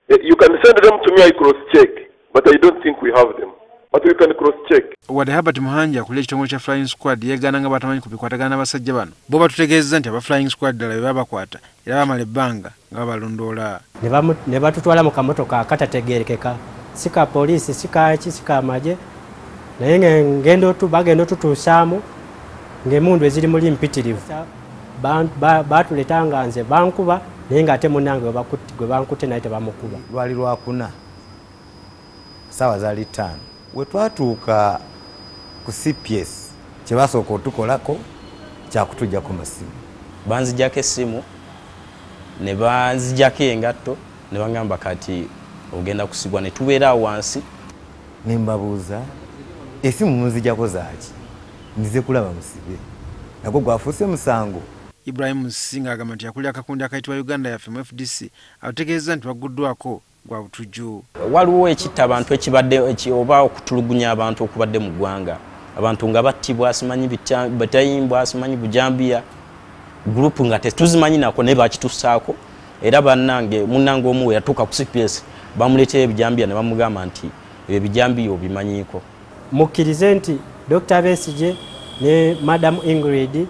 You can send them to me, I cross-check, but I don't think we have them. But we can cross-check. Wadde Herbert Muhanja akulira ekitongole kya Flying Squad yeegaana nga batamanyi ku bikwatagana n'abasajja bano bo batutegeeza nti aba Flying Squad ddala be babakwata era bamala ebbanga nga babalondoola. Ne batutwala mu kamotoka akatategeerekeka si ka poliisi si kaki si kamaje naye bagenda otutuusaamu ng'emmundu eziri muli mpitirivu batuleeta nga nze bankuba naye ng'ate munnange gwe bankutte naye tebamukuba. Lwali lwakuna ssaawa zaali 5 we twatuuka ku CPS kye basooka otukolako kyakutujjako masimu. Banzijjako essimu ne banzijjako engatto ne bagamba kati ogenda kusibwa ne tubeera wansi. Ne mbabuuza essimu munzijjako zaaki nzize kulaba musibe nagwo gwafuuse musango. Ibrahim Singa agamba nti yakulira akakundi akayitibwa Uganda Yaffe mu FDC ategeeza nti baguddwako gwa butujju. Waliwo ekitta abantu ekibadde oba okutulugunya abantu okubadde mu ggwanga abantu nga battibwa simanyi batayimbwa simanyi bujambiya group nga tetuzimanyi nako ne bakitusaako era munnange omu we yatuuka ku CPS bamuleetera ebijambiya ne bamugamba nti ebijambiya obimanyiiko. Mukkirize nti Dr. Besigye ne Madam Ingrid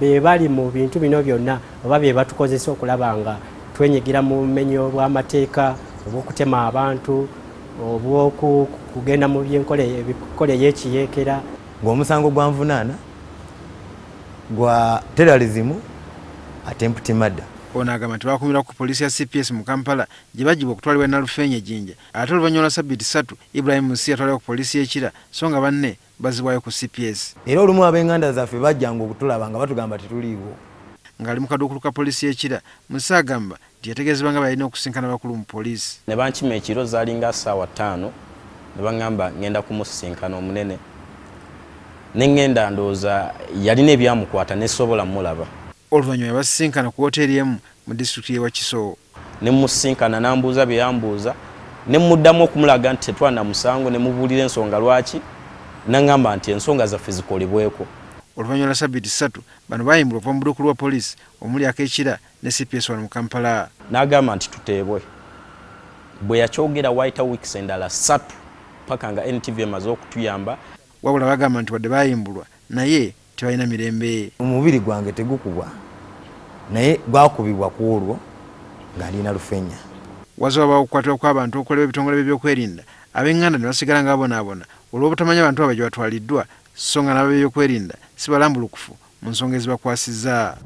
be bali mu bintu bino byonna oba bye batukozesa okulaba nga twenyigira mu bumenyi bw'amateeka obw'okutema abantu obw'okugenda mu by'enkola y'ekiyeekera. Ng'omusango gwa nvunaana gwa terrorism attempted murder. Ono agamba nti bakumirwa ku poliisi ya CPS mu Kampala gye bagibwa okutwalibwa Nalufeenya ejjinja ate oluvannyuma lwa ssabbiiti 3 Ibrahim Musi yatwalibwa ku poliisi y'ekira so nga banne bazibwayo ku CPS. Era olumu ab'enganda zaffe bajjanga okutulaba nga batugamba tetuliiwo. Ng'ali mu kaduukulu ka poliisi y'ekira Musi agamba nti yategeezebwa nga balina okusinkana bakulu mu poliisi. Ne bankima ekiro zaalinga ssaawa 5 ne baŋŋamba ngenda kumusisinkana omunene ne ŋŋenda ndowooza yalina ebyamukwata nesobola mulaba. Oluvannyuma yabasisinkana ku woteeri emu mu disitulikiti y'e Wakiso. Ne musisinkana n'ambuuza bye yambuuza ne muddamu okumulaga nti tetwana musango ne mubuulira ensonga lwaki n'aŋŋamba nti ensonga zaffe zikolebweko. Oluvannyuma lwa ssabbiiti 3 bano baayimbulwa okuva mu buduukulu bwa poliisi omuli ak'ekira ne CPS wano mu Kampala. N'agamba nti tuteebwe bwe yakyogera wayita wiikisi endala 3 paka nga NTV emaze okutuyamba. Wabula bagamba nti wadde baayimbulwa naye tebalina mirembe. Omubiri gwange tegukubwa naye gwakubibwa ku olwo ng'ali Nalufeenya. Wazooba okukwatibwa kw'abantu okukolebwa ebitongole by'ebyokwerinda ab'enganda ne basigala nga bonaabona olw'obutamanya abantu abo gye batwaliddwa so nga n'ab'ebyokwerinda si balambulukufu mu nsonga ezibakwasizza.